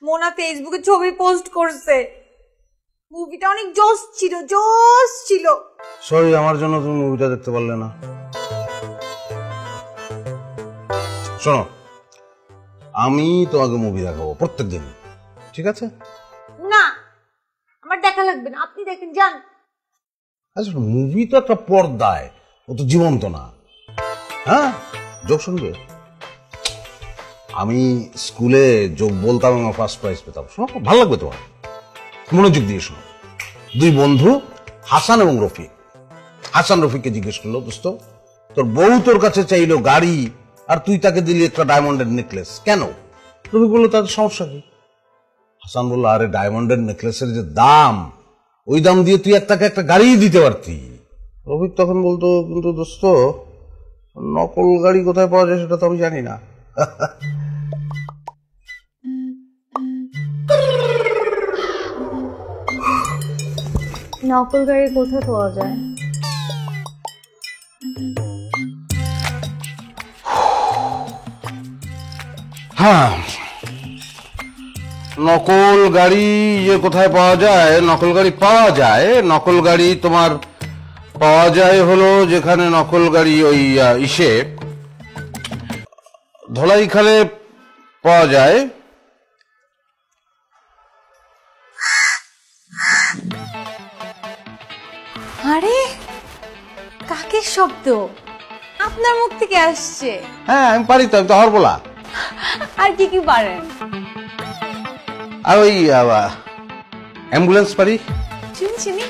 মোনা ফেসবুকে ছবি পোস্ট করছে, মুভিটা অনেক জোস ছিল। সরি, আমার জন্য তুমি মুভিটা দেখতে পারলে না। শোনো, আমি তোমাকে মুভি দেখাবো প্রত্যেকদিন, ঠিক আছে? না, আমার দেখা লাগবে না, আপনি দেখেন যান। আচ্ছা, মুভি তো একটা পর্দায়, ও তো জীবন্ত না। হ্যাঁ, যোগ শুনবে? আমি স্কুলে যোগ বলতাম এবং ফার্স্ট প্রাইজ পেতাম। শোনো, ভালো লাগবে তোমার, মনোযোগ দিয়ে শোনো। দুই বন্ধু হাসান এবং রফিক। হাসান রফিককে জিজ্ঞেস করলো, দোস্ত তোর বউ তোর কাছে চাইলো গাড়ি আর তুই তাকে দিলি একটা ডায়মন্ডের নেকলেস, কেন? রফিক বললো, তাদের সমস্যা কি? হাসান বললো, আরে ডায়মন্ডের নেকলেসের যে দাম, ওই দাম দিয়ে তুই তাকে একটা গাড়ি দিতে পারতি। রফিক তখন বলতো, কিন্তু দোস্ত নকল গাড়ি কোথায় পাওয়া যায় সেটা তো আমি জানি না। নকল গাড়ি কোথায় পাওয়া যায়? হ্যাঁ, নকল গাড়ি যে কোথায় পাওয়া যায়, নকল গাড়ি পাওয়া যায়। নকল গাড়ি তোমার পাওয়া যায় হলো যেখানে নকল গাড়ি ওই ইসে ধলাইখালে পাওয়া যায়। আরে কাকের শব্দ আপনার মুখ থেকে আসছে। হ্যাঁ, আমি পারি তো, আমি তো হরবোলা। আর কি কি পারেন? আর ওই অ্যাম্বুলেন্স পারি। চিনি।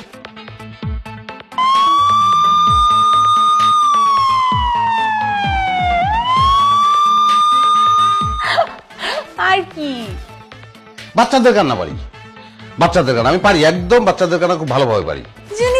আর কি? বাচ্চাদের কান্না পারি, বাচ্চাদের গান আমি পারি একদম, বাচ্চাদের গান খুব ভালোভাবে পারি। যেন